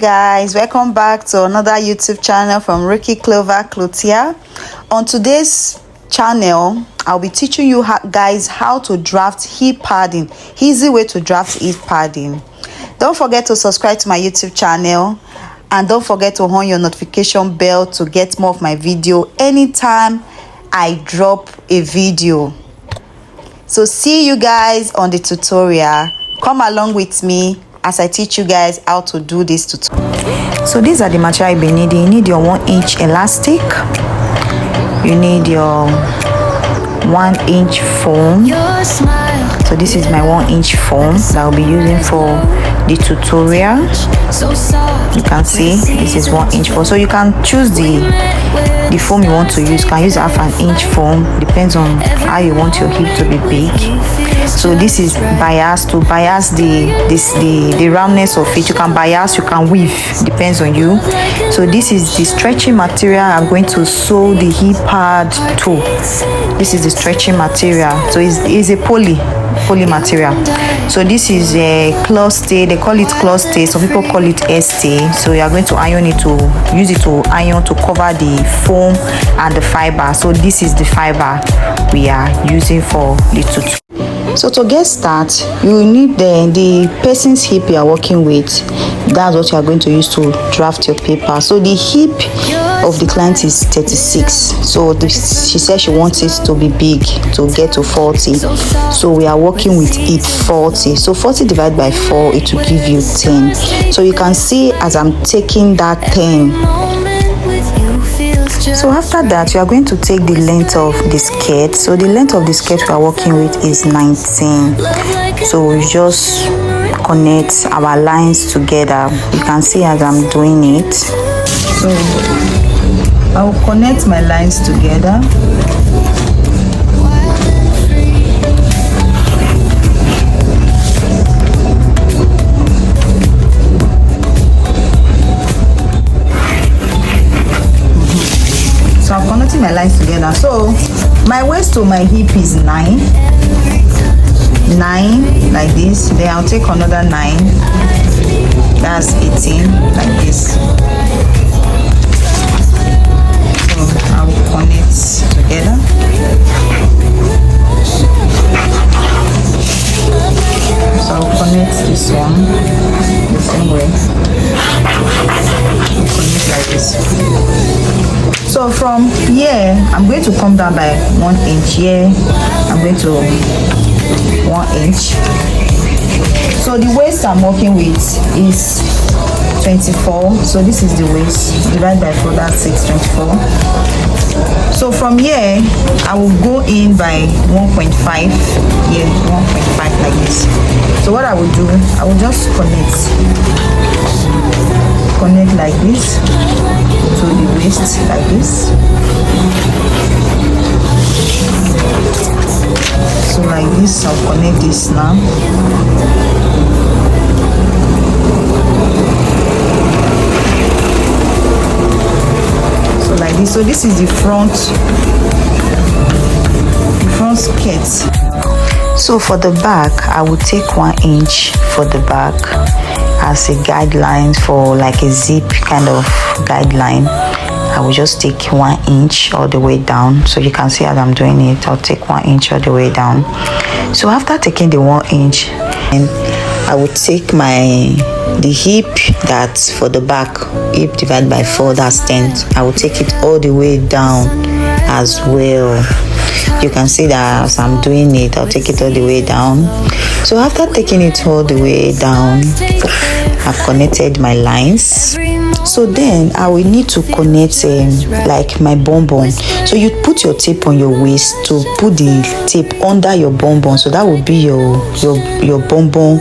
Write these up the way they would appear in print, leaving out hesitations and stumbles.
guys, welcome back to another YouTube channel from Ricky Clover Cloutier. On today's channel, I'll be teaching you guys how to draft hip padding. Easy way to draft hip padding. Don't forget to subscribe to my YouTube channel and don't forget to on your notification bell to get more of my video anytime I drop a video. So see you guys on the tutorial. Come along with me as I teach you guys how to do this tutorial. So these are the material you'll be needing. You need your 1-inch elastic. You need your 1-inch foam. So this is my 1-inch foam that I'll be using for the tutorial. You can see this is 1-inch foam. So you can choose the foam you want to use. You can use half an inch foam, depends on how you want your hip to be big. So this is bias to bias the roundness of it. You can bias, you can weave, depends on you. So this is the stretching material I'm going to sew the hip pad to. This is the stretching material. So it's a poly material. So this is a cloth stay. They call it cloth stay, some people call it stay. So you are going to iron it, to use it to iron to cover the foam and the fiber. So this is the fiber we are using for the tutu. So to get started, you will need the person's hip you are working with. That's what you are going to use to draft your paper. So the hip of the client is 36. So she said she wants it to be big to get to 40. So we are working with hip 40. So 40 divided by 4, it will give you 10. So you can see as I'm taking that 10. So after that, you are going to take the length of the skirt. So the length of the skirt we are working with is 19. So we just connect our lines together. You can see as I'm doing it. So I will connect my lines together. So I'm connecting my lines together. So my waist to my hip is 9 like this. Then I'll take another 9. That's 18 like this. So I will connect together. So I'll connect this one the same way. I'll connect like this. So from here, I'm going to come down by 1 inch. Here, I'm going to 1 inch. So the waist I'm working with is 24. So this is the waist. Divided by 4, that's 6, 24. So from here, I will go in by 1.5. Here, 1.5 like this. So what I will do, I will just connect like this to the waist like this. So like this, I'll connect this now. So like this. So this is the front skirt. So for the back, I will take 1 inch for the back as a guideline for like a zip kind of guideline. I will just take 1 inch all the way down. So you can see as I'm doing it, I'll take 1 inch all the way down. So after taking the 1 inch, and I will take the hip that's for the back, hip divided by 4, that's 10. I will take it all the way down as well. You can see that as I'm doing it, I'll take it all the way down. So after taking it all the way down, I've connected my lines. So then I will need to connect like my bonbon. So you put your tape on your waist to put the tape under your bonbon. So that will be your bonbon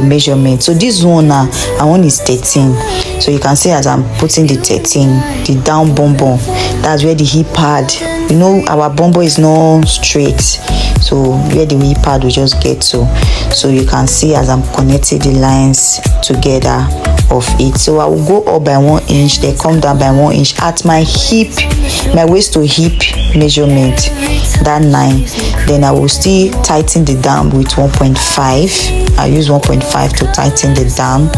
measurement. So this one I want is 13. So you can see as I'm putting the 13, the down bonbon, that's where the hip pad, you know, our bonbon is not straight. so where the hip pad will just get to. So you can see as I'm connecting the lines together of it. So I will go up by 1 inch, then come down by 1 inch at my hip, my waist to hip measurement, that 9. Then I will still tighten the down with 1.5. I use 1.5 to tighten the down.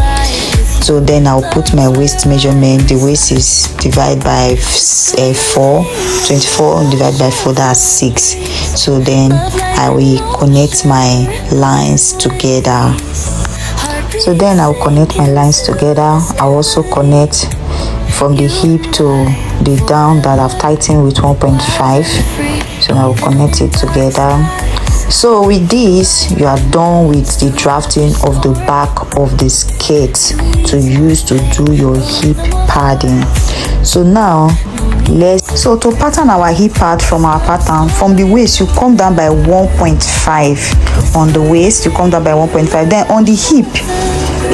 So then I'll put my waist measurement. The waist is divided by 4, 24 divided by 4, that's 6. So then I will connect my lines together. So then I'll connect my lines together. I'll also connect from the hip to the down that I've tightened with 1.5. So I'll connect it together. So with this, you are done with the drafting of the back of the skirt to use to do your hip padding. So now so to pattern our hip pad from our pattern, from the waist you come down by 1.5. On the waist you come down by 1.5. Then on the hip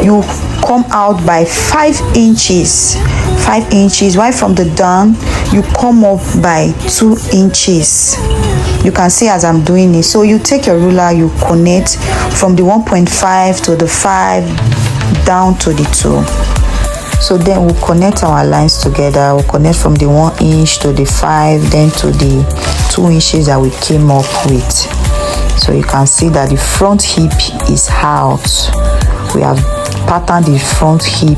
you come out by 5 inches. 5 inches. While from the down you come up by 2 inches. You can see as I'm doing it. So you take your ruler, you connect from the 1.5 to the 5 down to the 2. So then we'll connect our lines together. We'll connect from the 1 inch to the 5, then to the 2 inches that we came up with. So you can see that the front hip is out. We have patterned the front hip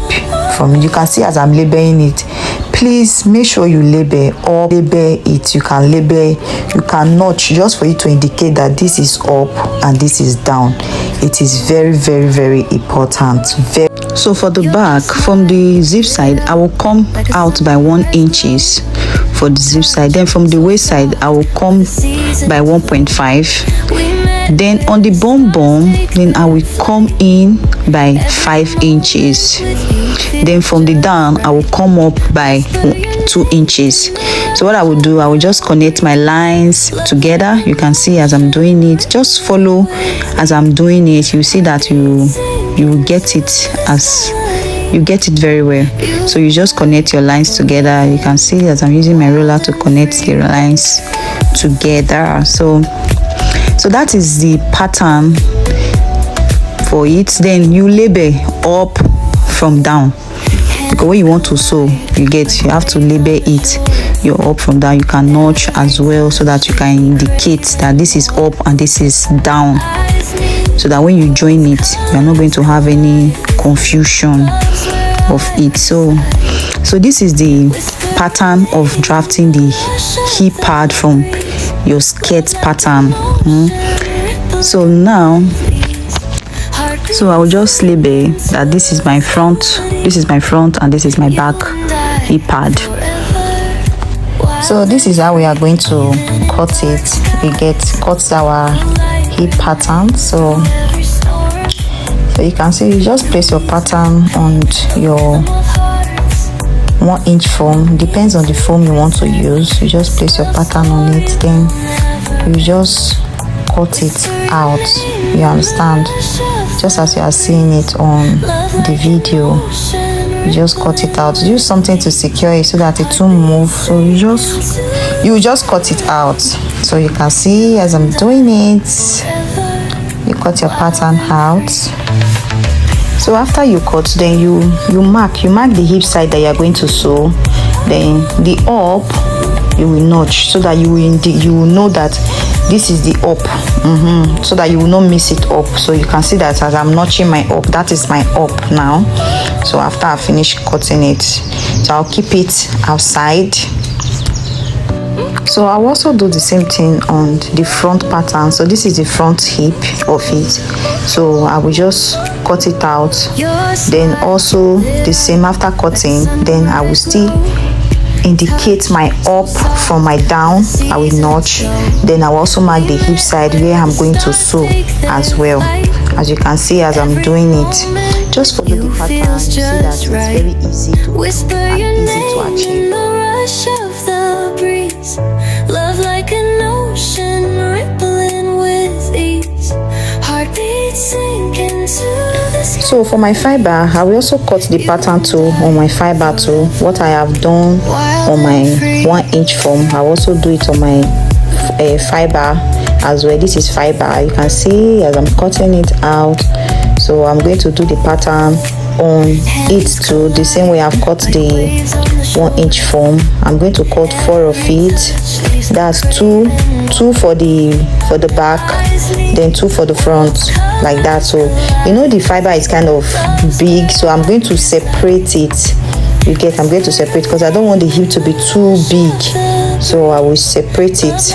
from it. You can see as I'm labeling it. Please make sure you label or label it. You can label, you can notch just for you to indicate that this is up and this is down. It is very, very, very important. So for the back, from the zip side, I will come out by 1 inches for the zip side. Then from the waist side, I will come by 1.5. Then on the bum, then I will come in by 5 inches. Then from the down, I will come up by 2 inches. So what I will do, I will just connect my lines together. You can see as I'm doing it. Just follow as I'm doing it. You see that you get it very well. So you just connect your lines together. You can see as I'm using my ruler to connect the lines together. So that is the pattern for it. Then you label up from down, because when you want to sew, you have to label it. You're up from down. You can notch as well, so that you can indicate that this is up and this is down, so that when you join it, you're not going to have any confusion of it. So this is the pattern of drafting the hip pad from your skirt pattern. So now, I will just label that this is my front, and this is my back hip pad. So this is how we are going to cut it. We cut our hip pattern. So you can see, you just place your pattern on your 1 inch foam. Depends on the foam you want to use. You just place your pattern on it, then you just cut it out. You understand? Just as you are seeing it on the video, you just cut it out. Use something to secure it so that it won't move. So you just cut it out. So you can see as I'm doing it, you cut your pattern out. So after you cut, then you mark the hip side that you are going to sew. Then the up, you will notch, so that you will know that this is the up, so that you will not miss it up. So you can see that as I'm notching my up, that is my up now. So after I finish cutting it, so I'll keep it outside. So I'll also do the same thing on the front pattern. So this is the front hip of it. So I will just cut it out. Then also the same, after cutting, then I will still indicate my up from my down. I will notch. Then I will also mark the hip side where I'm going to sew as well. As you can see as I'm doing it, just follow the pattern. You see that it's very easy to do and easy to achieve. Love like an ocean rippling with ease. Heartbeat sink into the sky. So for my fiber, I will also cut the pattern too on my fiber too. What I have done on my 1 inch foam, I also do it on my fiber as well. This is fiber. You can see as I'm cutting it out. So I'm going to do the pattern on it too, the same way I've cut the 1-inch form. I'm going to cut 4 of it. That's two for the back, then 2 for the front, like that. So you know the fiber is kind of big, so I'm going to separate it. You get, I'm going to separate because I don't want the hip to be too big, so I will separate it.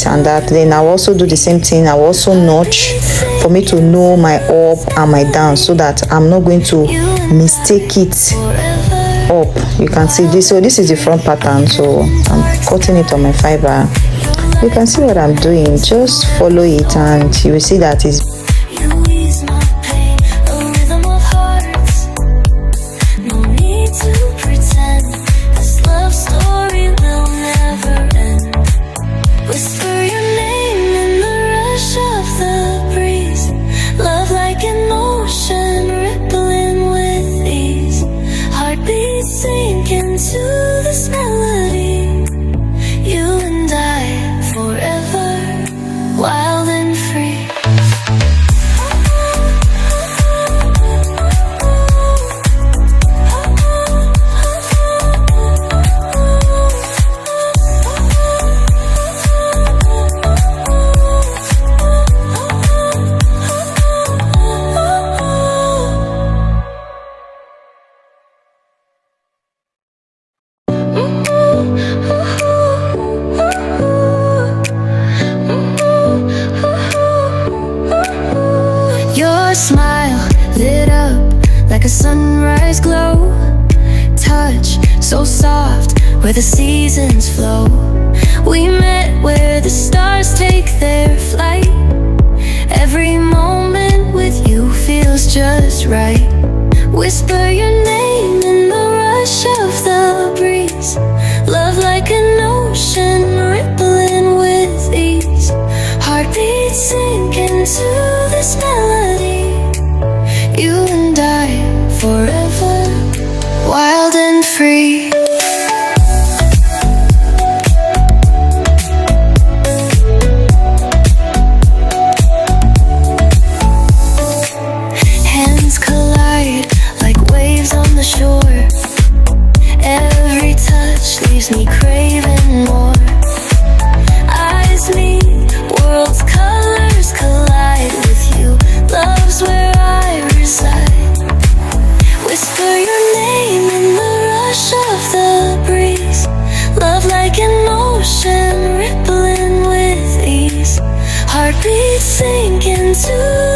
And that, then I'll also do the same thing. I'll also notch for me to know my up and my down, so that I'm not going to mistake it up. You can see this. So this is the front pattern, so I'm cutting it on my fiber. You can see what I'm doing. Just follow it and you will see that it's smile lit up like a sunrise glow. Touch so soft where the seasons flow. We met where the stars take their flight. Every moment with you feels just right. Whisper your name in the rush of the breeze. Love like an ocean rippling with ease. Heartbeats sink into this melody. You and I forever, wild and free. Hands collide like waves on the shore. Every touch leaves me craving more. Eyes meet, worlds colors collide with you. Love's where I reside. Whisper your name in the rush of the breeze. Love like an ocean rippling with ease. Heartbeats sink into